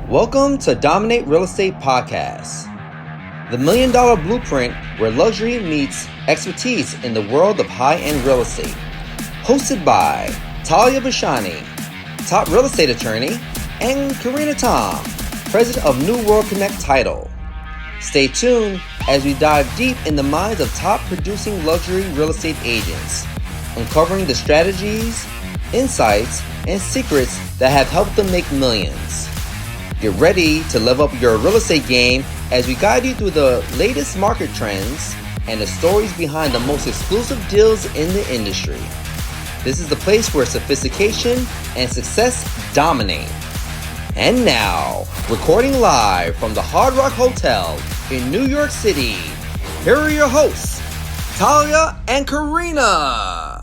Welcome to Dominate Real Estate Podcast, the $1 Million Blueprint where luxury meets expertise in the world of high-end real estate. Hosted by Taliya Bashani, top real estate attorney, and Carina Tom, president of New World Connect Title. Stay tuned as we dive deep in the minds of top producing luxury real estate agents, uncovering the strategies, insights, and secrets that have helped them make millions. Get ready to level up your real estate game as we guide you through the latest market trends and the stories behind the most exclusive deals in the industry. This is the place where sophistication and success dominate. And now, recording live from the Hard Rock Hotel in New York City, here are your hosts, Taliya and Carina.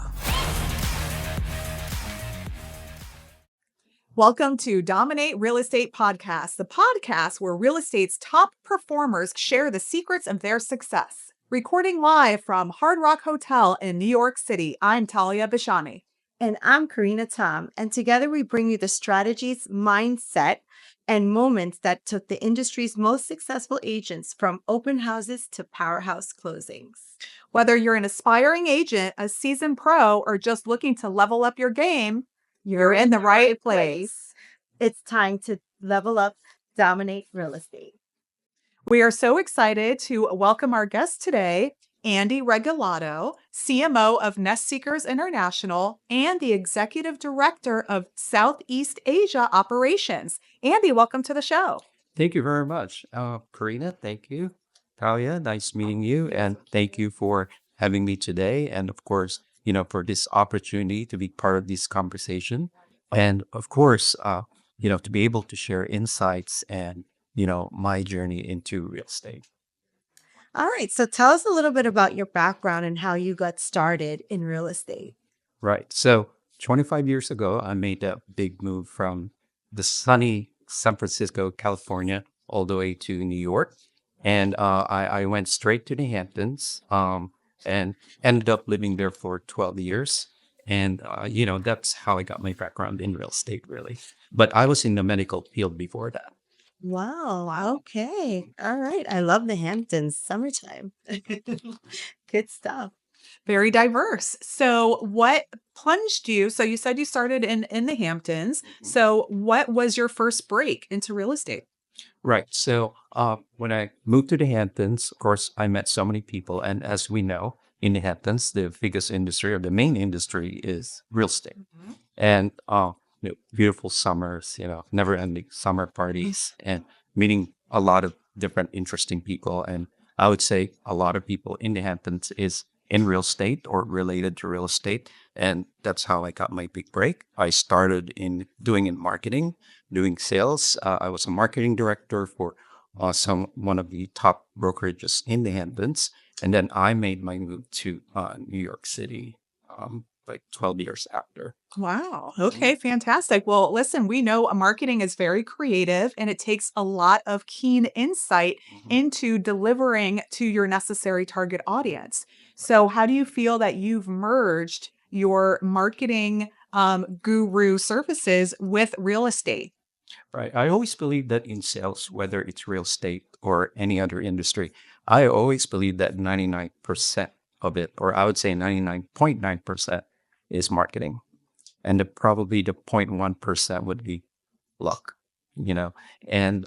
Welcome to Dominate Real Estate Podcast, the podcast where real estate's top performers share the secrets of their success. Recording live from Hard Rock Hotel in New York City, I'm Taliya Bashani. And I'm Carina Tom. And together we bring you the strategies, mindset, and moments that took the industry's most successful agents from open houses to powerhouse closings. Whether you're an aspiring agent, a seasoned pro, or just looking to level up your game, you're in the right place. It's time to level up, dominate real estate. We are so excited to welcome our guest today, Andy Regalato, CMO of Nest Seekers International and the Executive Director of Southeast Asia Operations. Andy, welcome to the show. Thank you very much. Carina, thank you. Talia, nice meeting you. And thank you for having me today. And of course, for this opportunity to be part of this conversation. And of course, to be able to share insights and, my journey into real estate. All right. So tell us a little bit about your background and how you got started in real estate. Right. So 25 years ago, I made a big move from the sunny San Francisco, California, all the way to New York. And I went straight to the Hamptons and ended up living there for 12 years. And, that's how I got my background in real estate, really. But I was in the medical field before that. Wow. Okay. All right. I love the Hamptons. Summertime. Good stuff. Very diverse. So what plunged you? So you said you started in the Hamptons. So what was your first break into real estate? Right. So when I moved to the Hamptons, of course, I met so many people. And as we know, in the Hamptons, the biggest industry or the main industry is real estate. Mm-hmm. And beautiful summers, never-ending summer parties and meeting a lot of different interesting people. And I would say a lot of people in the Hamptons is in real estate or related to real estate. And that's how I got my big break. I started in marketing, doing sales. I was a marketing director for one of the top brokerages in the Hamptons. And then I made my move to New York City like 12 years after. Wow. Okay, fantastic. Well, listen, we know marketing is very creative and it takes a lot of keen insight into delivering to your necessary target audience. So how do you feel that you've merged your marketing guru services with real estate? Right. I always believe that in sales, whether it's real estate or any other industry, I always believe that 99% of it, or I would say 99.9% is marketing. And probably the 0.1% would be luck, And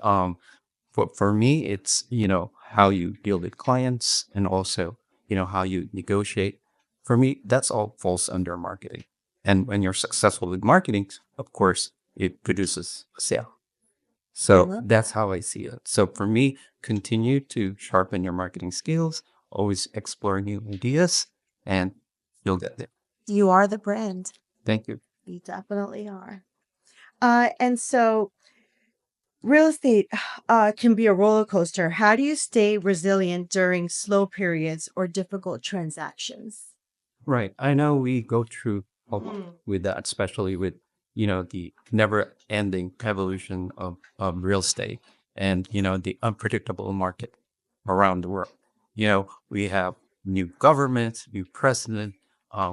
for me, it's, how you deal with clients and also, how you negotiate. For me, that's all falls under marketing. And when you're successful with marketing, of course, it produces a sale. So that's how I see it. So for me, continue to sharpen your marketing skills, always explore new ideas, and you'll get there. You are the brand. Thank you. You definitely are. And so real estate can be a roller coaster. How do you stay resilient during slow periods or difficult transactions? Right. I know we go through a lot with that, especially with, the never-ending evolution of real estate and, the unpredictable market around the world. We have new governments, new president.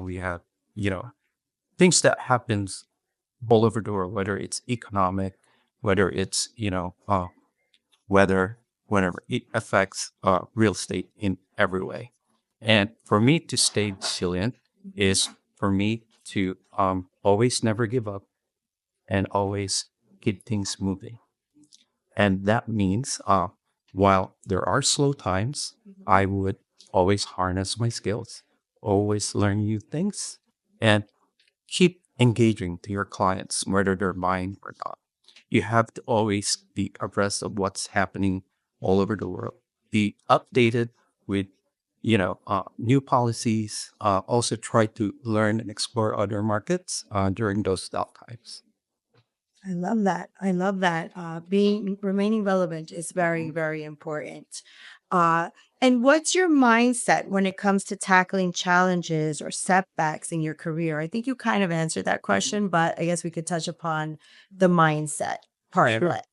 We have, things that happens all over the world, whether it's economic, whether it's, weather, whatever. It affects real estate in every way. And for me to stay resilient is for me to always never give up and always keep things moving. And that means while there are slow times, I would always harness my skills, always learn new things, and keep engaging to your clients, whether they're buying or not. You have to always be abreast of what's happening all over the world. Be updated with, new policies. Also try to learn and explore other markets during those down times. I love that. I love that. Being remaining relevant is very, very important. And what's your mindset when it comes to tackling challenges or setbacks in your career? I think you kind of answered that question, but I guess we could touch upon the mindset part of it.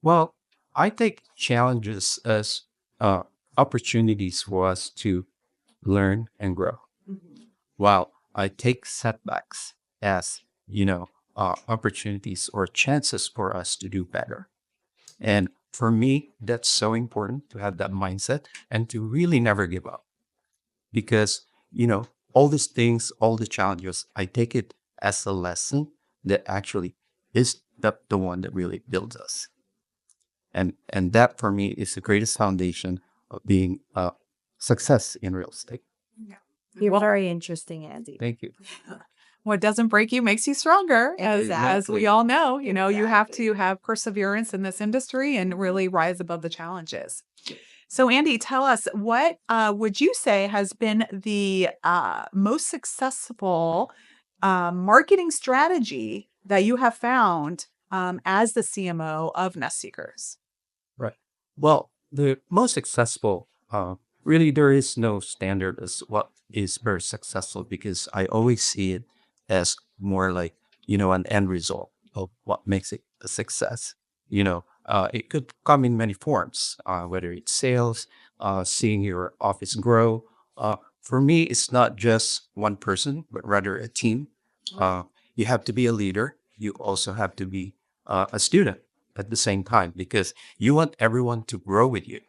Well, I take challenges as opportunities for us to learn and grow. While I take setbacks as, opportunities or chances for us to do better. And for me, that's so important to have that mindset and to really never give up because, all these things, all the challenges, I take it as a lesson that actually is the one that really builds us. And that for me is the greatest foundation of being a success in real estate. You're very interesting, Andy. Thank you. What doesn't break you makes you stronger, as Exactly. we all know. You have to have perseverance in this industry and really rise above the challenges. So, Andy, tell us what would you say has been the most successful marketing strategy that you have found as the CMO of Nest Seekers? Right. Well, the most successful, really, there is no standard as what is very successful because I always see it as more like, an end result of what makes it a success. It could come in many forms, whether it's sales, seeing your office grow. For me, it's not just one person, but rather a team. You have to be a leader. You also have to be a student at the same time because you want everyone to grow with you.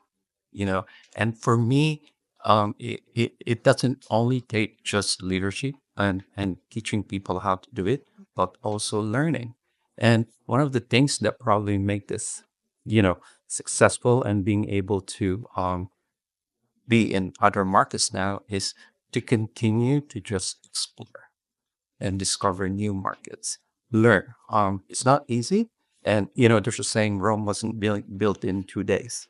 And for me, it doesn't only take just leadership and teaching people how to do it, but also learning. And one of the things that probably make this, successful and being able to be in other markets now is to continue to just explore and discover new markets. Learn. It's not easy. And, there's a saying Rome wasn't built in 2 days.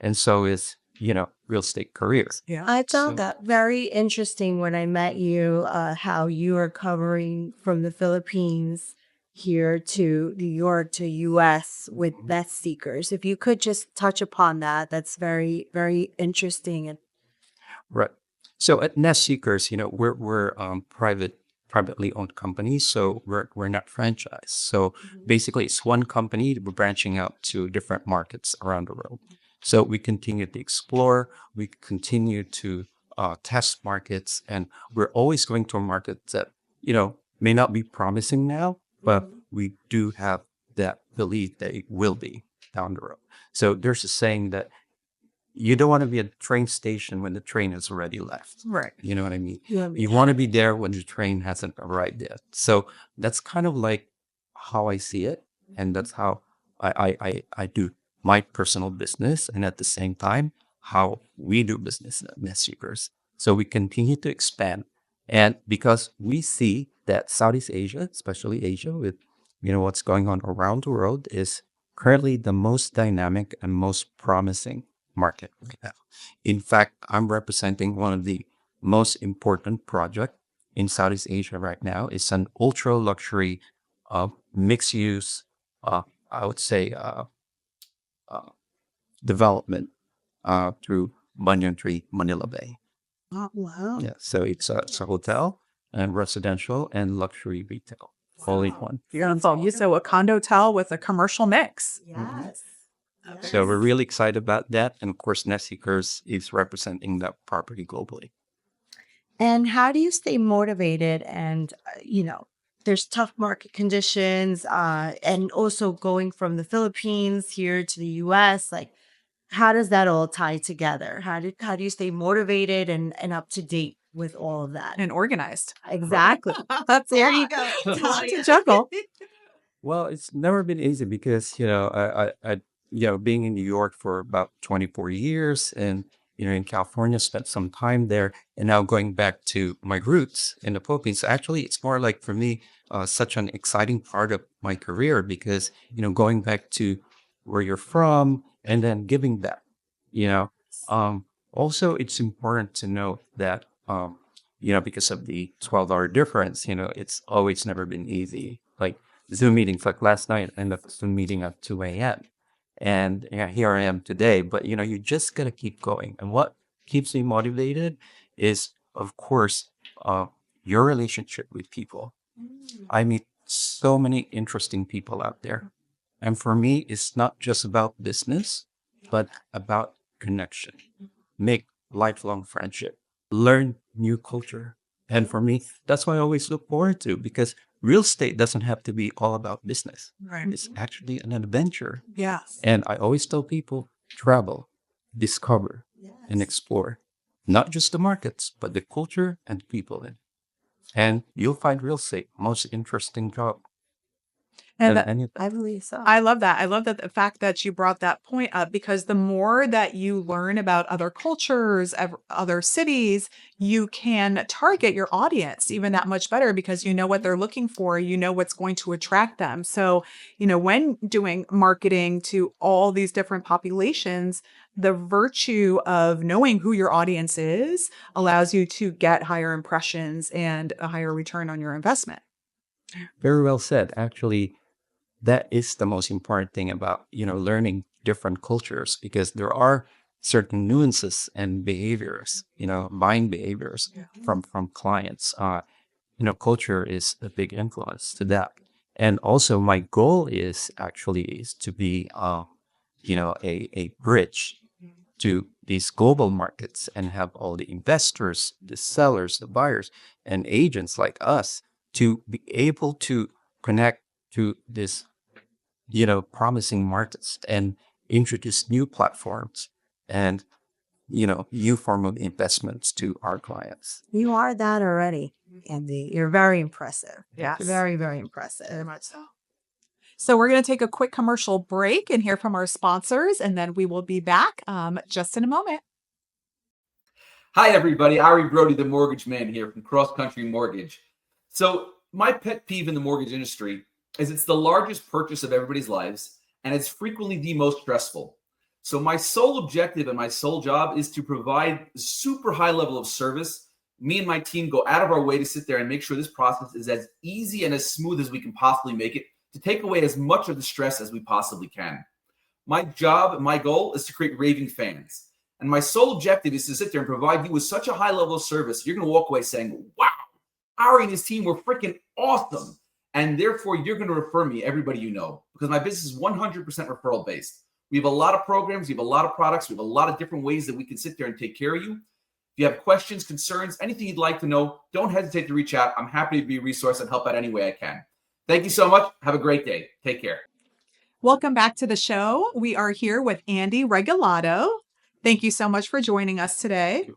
And so is, real estate careers. Yeah. I found So- that very interesting when I met you, how you are covering from the Philippines here to New York to US with Nest Seekers. If you could just touch upon that, that's very, very interesting. And Right. So at Nest Seekers, we're privately owned company, so we're not franchised. So basically, it's one company. We're branching out to different markets around the world. So we continue to explore. We continue to test markets, and we're always going to a market that may not be promising now, but we do have that belief that it will be down the road. So there's a saying that you don't want to be at a train station when the train has already left. Right. You know what I mean? you know, You want to be there when the train hasn't arrived yet. So that's kind of like how I see it. And that's how I do my personal business. And at the same time, how we do business at Nest Seekers. So we continue to expand. And because we see that Southeast Asia, especially Asia, with what's going on around the world, is currently the most dynamic and most promising market right now. In fact, I'm representing one of the most important project in Southeast Asia right now. It's an ultra luxury mixed use, I would say, development through Banyan Tree, Manila Bay. oh, wow. Yeah, so it's a hotel and residential and luxury retail all in one. Beautiful. You so a condotel with a commercial mix. Yes. So we're really excited about that. And of course, Nest Seekers is representing that property globally. And how do you stay motivated and, there's tough market conditions, and also going from the Philippines here to the US, like how does that all tie together? How do you stay motivated and up to date with all of that? And organized. Exactly. There you go. It's a lot to juggle. Well, it's never been easy because, being in New York for about 24 years and, in California, spent some time there, and now going back to my roots in the Philippines. Actually, it's more like for me, such an exciting part of my career because, going back to where you're from and then giving back, you know. Also, it's important to note that, because of the 12-hour difference, it's always never been easy. Like, Zoom meetings. Like last night, I ended up Zoom meeting at 2 a.m. And yeah, here I am today. But you just gotta keep going. And what keeps me motivated is, of course, your relationship with people. I meet so many interesting people out there. And for me, it's not just about business, but about connection. Make lifelong friendship, learn new culture. And for me, that's what I always look forward to because real estate doesn't have to be all about business. Right. It's actually an adventure. Yes. And I always tell people travel, discover, and explore not just the markets, but the culture and people in. And you'll find real estate most interesting job And than that, any. I believe so. I love that. I love that the fact that you brought that point up because the more that you learn about other cultures, other cities, you can target your audience even that much better because you know what they're looking for, you know what's going to attract them. So, when doing marketing to all these different populations, the virtue of knowing who your audience is allows you to get higher impressions and a higher return on your investment. Very well said. Actually, that is the most important thing about learning different cultures because there are certain nuances and behaviors, buying behaviors from clients. Culture is a big influence to that. And also, my goal is to be a bridge to these global markets and have all the investors, the sellers, the buyers, and agents like us to be able to connect to this promising markets and introduce new platforms and, new form of investments to our clients. You are that already, Andy. You're very impressive. Yes. Very, very impressive. Very much so. So we're going to take a quick commercial break and hear from our sponsors, and then we will be back just in a moment. Hi, everybody. Ari Brody, the mortgage man here from Cross Country Mortgage. So my pet peeve in the mortgage industry is it's the largest purchase of everybody's lives, and it's frequently the most stressful. So my sole objective and my sole job is to provide super high level of service. Me and my team go out of our way to sit there and make sure this process is as easy and as smooth as we can possibly make it to take away as much of the stress as we possibly can. My job, my goal is to create raving fans. And my sole objective is to sit there and provide you with such a high level of service. You're going to walk away saying, wow, Ari and his team were freaking awesome. And therefore, you're going to refer me everybody you know because my business is 100% referral based. We have a lot of programs. We have a lot of products. We have a lot of different ways that we can sit there and take care of you. If you have questions, concerns, anything you'd like to know, don't hesitate to reach out. I'm happy to be a resource and help out any way I can. Thank you so much. Have a great day. Take care. Welcome back to the show. We are here with Andy Regalato. Thank you so much for joining us today.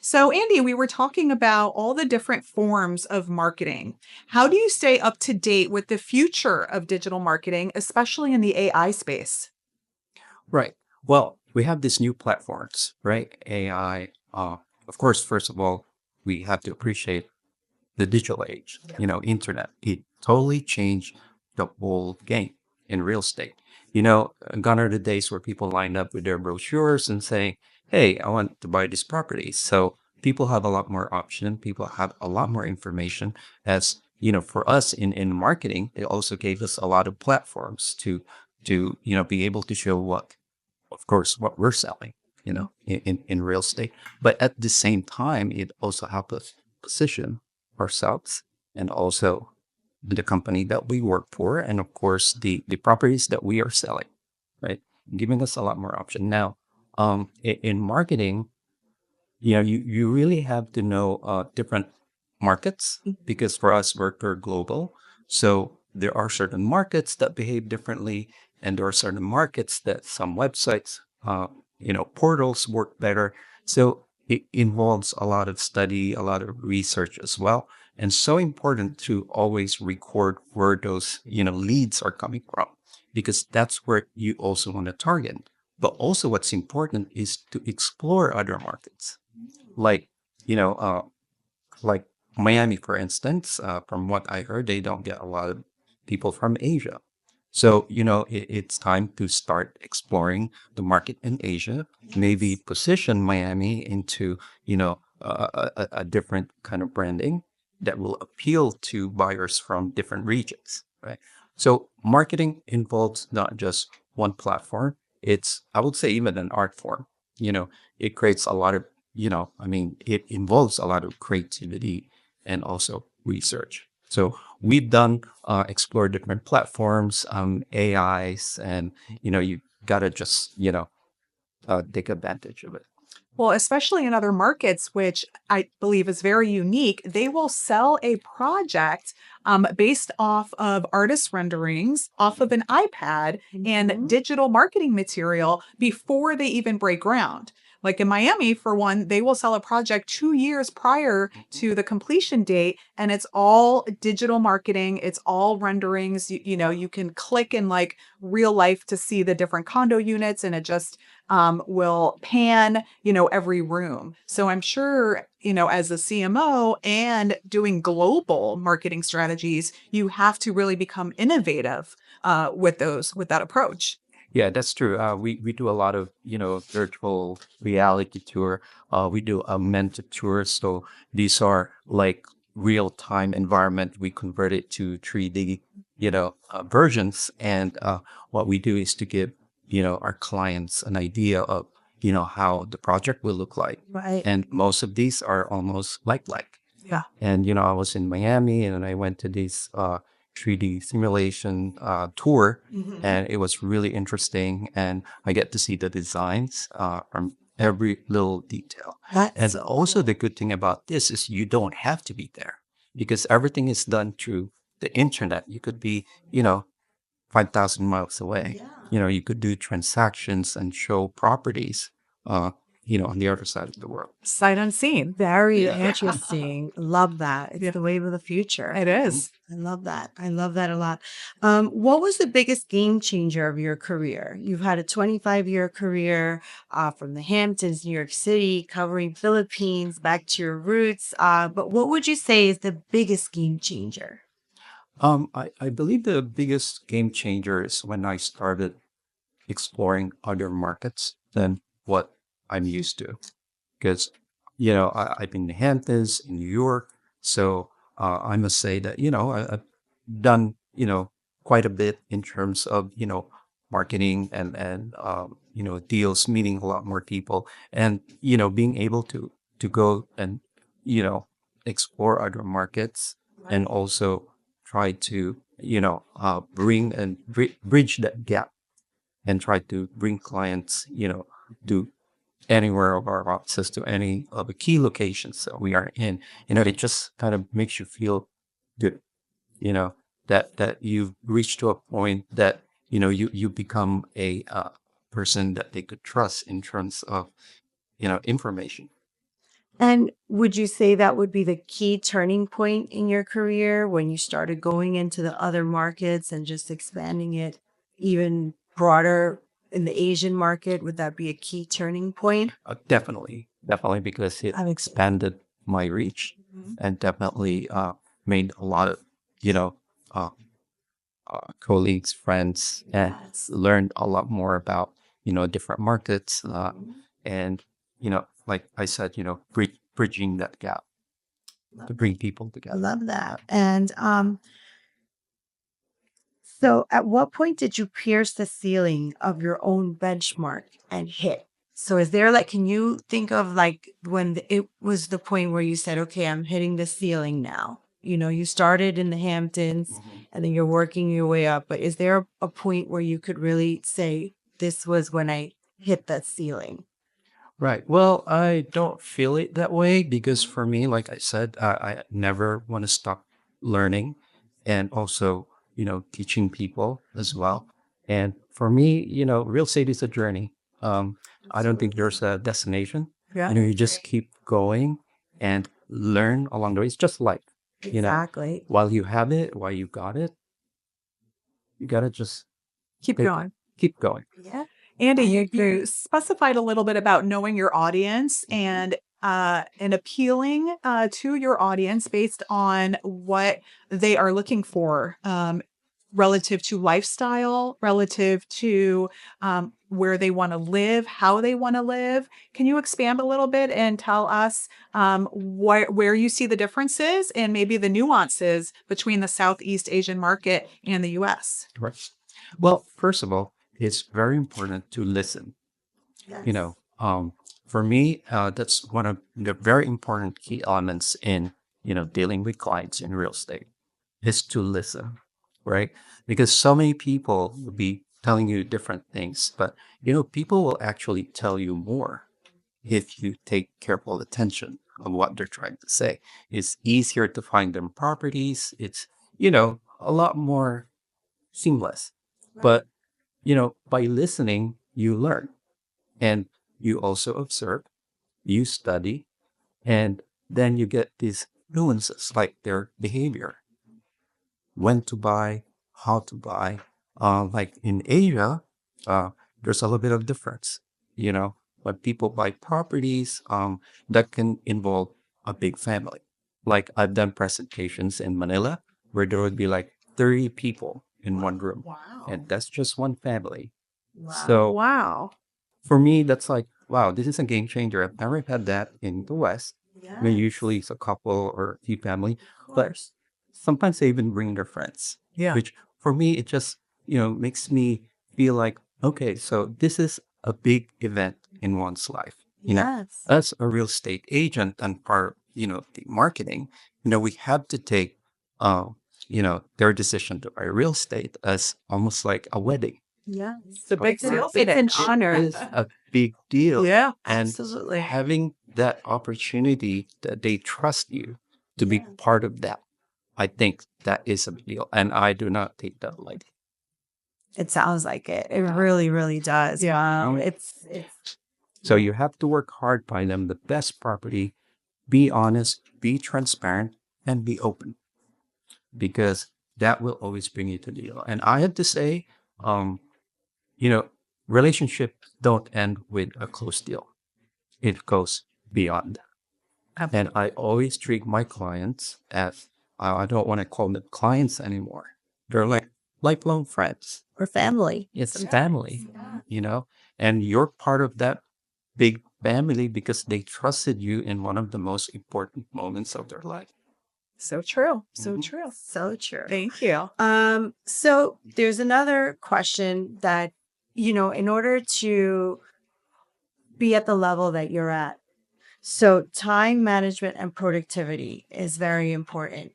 So, Andy, we were talking about all the different forms of marketing. How do you stay up to date with the future of digital marketing, especially in the AI space? Right. Well, we have these new platforms, right? AI. Of course, first of all, we have to appreciate the digital age, internet. It totally changed the whole game in real estate. Gone are the days where people lined up with their brochures and saying, hey, I want to buy this property. So people have a lot more option. People have a lot more information. As for us in marketing, it also gave us a lot of platforms to be able to show what we're selling, in real estate. But at the same time, it also helped us position ourselves and also the company that we work for, and of course the properties that we are selling, right? Giving us a lot more option. Now, in marketing, you really have to know different markets because for us we're global. So there are certain markets that behave differently, and there are certain markets that some websites, portals work better. So it involves a lot of study, a lot of research as well. And so important to always record where those, leads are coming from, because that's where you also want to target. But also what's important is to explore other markets, like, you know, uh, like Miami, for instance. From what I heard, they don't get a lot of people from Asia. So, it's time to start exploring the market in Asia, maybe position Miami into, a different kind of branding that will appeal to buyers from different regions, right? So, marketing involves not just one platform, it's, I would say, even an art form. It creates a lot of, it involves a lot of creativity and also research. So we've done explore different platforms, AIs, and you gotta just take advantage of it. Well, especially in other markets, which I believe is very unique, they will sell a project based off of artist renderings, off of an iPad, and digital marketing material before they even break ground. Like in Miami, for one, they will sell a project 2 years prior to the completion date, and it's all digital marketing. It's all renderings. You can click in like real life to see the different condo units, and it just will pan, every room. So I'm sure, as a CMO and doing global marketing strategies, you have to really become innovative with that approach. Yeah, that's true. We do a lot of virtual reality tour. We do augmented tours. So these are like real time environment. We convert it to 3D versions, and what we do is to give our clients an idea of how the project will look like. Right. And most of these are almost like. Yeah. And I was in Miami, and I went to this 3D simulation tour, and it was really interesting. And I get to see the designs from every little detail. That's And so also, cool. the good thing about this is you don't have to be there, because everything is done through the internet. You could be, 5,000 miles away. Yeah. You could do transactions and show properties, on the other side of the world. Sight unseen. Very Yeah. interesting. Love that. It's Yeah. the wave of the future. It is. I love that. I love that a lot. What was the biggest game changer of your career? You've had a 25-year career from the Hamptons, New York City, covering Philippines, back to your roots. But what would you say is the biggest game changer? I believe the biggest game changer is when I started exploring other markets than what I'm used to. Because, I've been in the Hamptons, in New York. So I must say that, I've done, quite a bit in terms of, marketing and deals, meeting a lot more people, and, being able to go and, you know, explore other markets, and also try to, bring and bridge that gap, and try to bring clients, to anywhere of our offices, to any of the key locations that we are in. It just kind of makes you feel good, that you've reached to a point that, you become a person that they could trust in terms of, information. And would you say that would be the key turning point in your career when you started going into the other markets and just expanding it even broader in the Asian market? Would that be a key turning point? Definitely, because it I'm expanded my reach, and definitely made a lot of, you know, uh, colleagues, friends, and Yes. learned a lot more about, different markets. And, like I said, bridging that gap to bring people I together. love that. And so at what point did you pierce the ceiling of your own benchmark and hit? So is there like, can you think of like when it was the point where you said, okay, I'm hitting the ceiling now? You started in the Hamptons and then you're working your way up, but is there a point where you could really say, this was when I hit that ceiling? Right. Well, I don't feel it that way, because for me, like I said, I never want to stop learning. and also, teaching people as well. And for me, real estate is a journey. I don't think there's a destination. Yeah. You just keep going and learn along the way. It's just life, Exactly. while you have it, while you got it, you gotta just Keep take- going. keep going. Yeah. Andy, you specified a little bit about knowing your audience and appealing to your audience based on what they are looking for, relative to lifestyle, relative to where they want to live, how they want to live. Can you expand a little bit and tell us where you see the differences and maybe the nuances between the Southeast Asian market and the U.S.? Right. Well, first of all, it's very important to listen. Yes. For me, that's one of the very important key elements in, dealing with clients in real estate is to listen, right? Because so many people will be telling you different things, but, people will actually tell you more if you take careful attention on what they're trying to say. It's easier to find them properties. It's, a lot more seamless. But, by listening, you learn and you also observe, you study, and then you get these nuances like their behavior, when to buy, how to buy. Like in Asia, there's a little bit of difference. When people buy properties, that can involve a big family. Like I've done presentations in Manila where there would be like 30 people in one room, and that's just one family. So Wow. for me, that's like, wow, this is a game changer. I've never had that in the West. I mean, usually it's a couple or a few family, but sometimes they even bring their friends, Yeah. which for me, it just, makes me feel like, okay, so this is a big event in one's life. Yes. As a real estate agent and part, the marketing, we have to take, their decision to buy real estate as almost like a wedding. Yes. It's a big deal. It's an It honor. is a big deal. Yeah, And absolutely. having that opportunity that they trust you to be part of that, I think that is a big deal. And I do not take that lightly. It sounds like it. It really, really does. Yeah. Wow. It's So you have to work hard, find them the best property, be honest, be transparent, and be open because that will always bring you to the deal. And I have to say, um, relationships don't end with a close deal. It goes beyond. And I always treat my clients as I don't want to call them clients anymore. They're like lifelong friends. or family. It's family, and you're part of that big family because they trusted you in one of the most important moments of their life. So true. So true. So true. Thank you. So there's another question that, in order to be at the level that you're at, so time management and productivity is very important.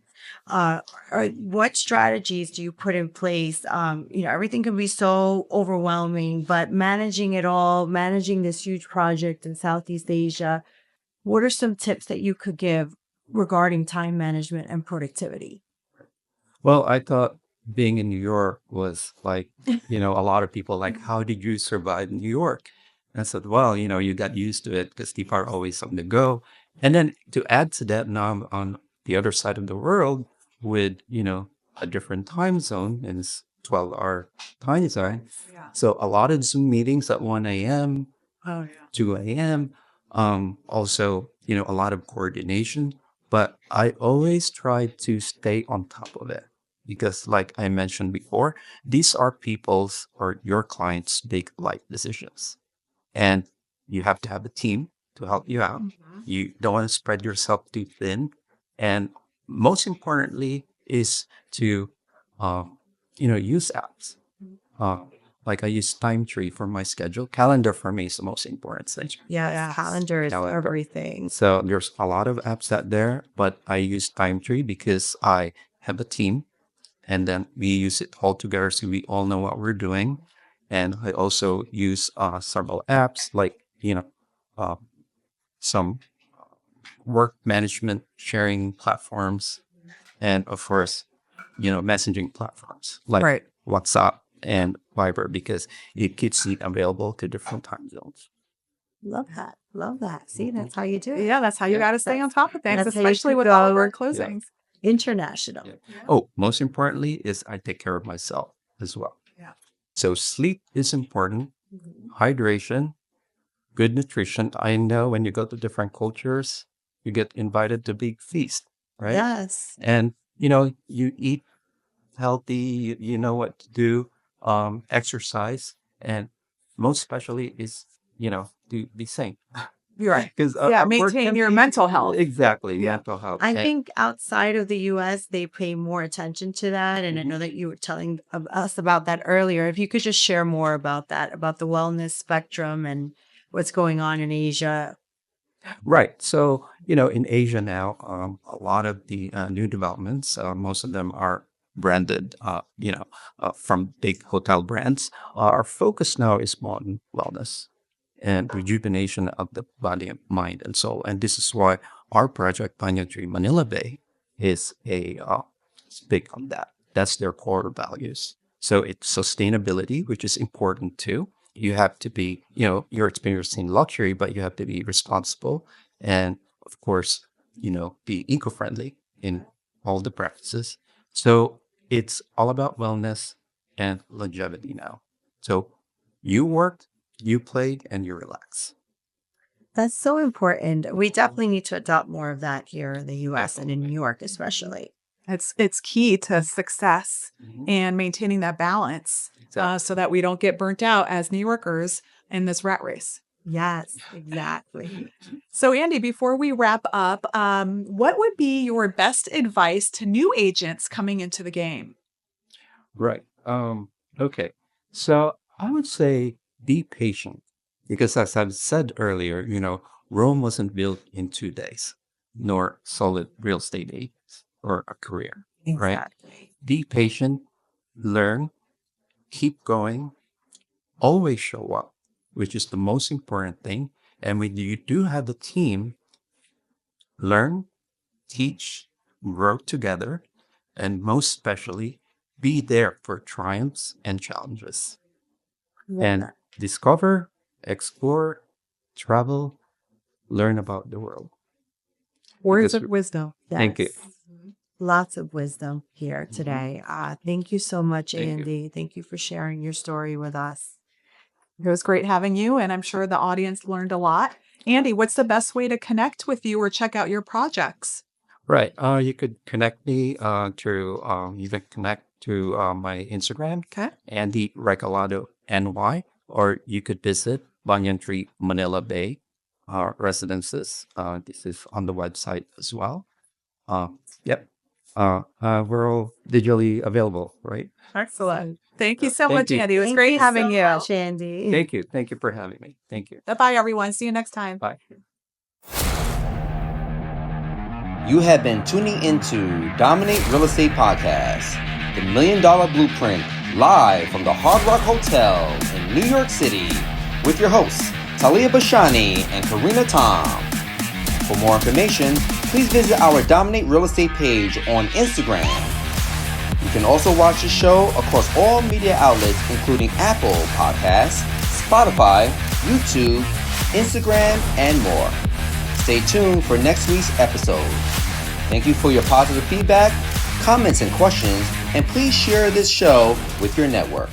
What strategies do you put in place? Everything can be so overwhelming, but managing it all, managing this huge project in Southeast Asia, what are some tips that you could give regarding time management and productivity? Well, I thought being in New York was like, a lot of people like, how did you survive in New York? And I said, well, you got used to it because people are always on the go. And then to add to that, now I'm on the other side of the world with, a different time zone and it's 12-hour time zone. Yeah. So a lot of Zoom meetings at 1 a.m., Oh, yeah. 2 a.m. Also, a lot of coordination, but I always try to stay on top of it because, like I mentioned before, these are people's or your clients' big life decisions. And you have to have a team to help you out. You don't want to spread yourself too thin. And most importantly is to, use apps. Uh, like I use Time Tree for my schedule. Calendar for me is the most important thing. Yes, calendar is Calendar. everything. So there's a lot of apps out there, but I use Time Tree because I have a team and then we use it all together so we all know what we're doing. And I also use several apps like, uh, some work management sharing platforms. And of course, messaging platforms like Right. WhatsApp and Viber because it keeps it available to different time zones. Love that. Love that. See, that's how you do it. Yeah, that's how you got to stay on top of things, That's how you especially keep with it all all of our work. closings. International. Yeah. Oh, most importantly is I take care of myself as well. Yeah. So sleep is important, hydration, good nutrition. I know when you go to different cultures, you get invited to big feast, right? Yes. And you eat healthy, you know what to do, exercise, and most especially is to be sane. You're right. Because Yeah, maintain your mental health. Exactly, Yeah. mental health. I And- think outside of the US, they pay more attention to that. And I know that you were telling us about that earlier. If you could just share more about that, about the wellness spectrum and what's going on in Asia. Right. So, in Asia now, a lot of the new developments, most of them are branded, from big hotel brands. Our focus now is on wellness and rejuvenation of the body, mind, and soul. And this is why our project, Banyan Tree Manila Bay, is it's big on that. That's their core values. So it's sustainability, which is important too. You have to be, you're experiencing luxury, but you have to be responsible and, of course, be eco-friendly in all the practices. So it's all about wellness and longevity now. So you worked, you played, and you relax. That's so important. We definitely need to adopt more of that here in the US and in New York, especially. It's key to success Mhm. and maintaining that balance Exactly. so that we don't get burnt out as New Yorkers in this rat race. Yes, exactly. So, Andy, before we wrap up, what would be your best advice to new agents coming into the game? Right. Okay. So I would say be patient because as I've said earlier, Rome wasn't built in 2 days, nor solid real estate agents or a career, right? Exactly. Be patient, learn, keep going, always show up, which is the most important thing. And when you do have a team, learn, teach, grow together, and most especially, be there for triumphs and challenges. Love And that. discover, explore, travel, learn about the world. Words Because- of wisdom. Thank you. Yes. Lots of wisdom here today. Thank you so much, Thank you. Andy. Thank you for sharing your story with us. It was great having you, and I'm sure the audience learned a lot. Andy, what's the best way to connect with you or check out your projects? Right. You could connect me through, you can connect to my Instagram, Okay. Andy Regalado NY, or you could visit Banyan Tree Manila Bay residences. This is on the website as well. Yep. We're all digitally available, right? Excellent. Thank you Yeah. so Thank much, you. Andy. It was Thank great you having so you. much, Andy. Thank you. Thank you for having me. Thank you. Bye-bye, everyone. See you next time. Bye. You have been tuning into Dominate Real Estate Podcast, the $1 Million Blueprint, live from the Hard Rock Hotel in New York City, with your hosts, Taliya Bashani and Carina Tom. For more information, please visit our Dominate Real Estate page on Instagram. You can also watch the show across all media outlets, including Apple Podcasts, Spotify, YouTube, Instagram, and more. Stay tuned for next week's episode. Thank you for your positive feedback, comments, and questions, and please share this show with your network.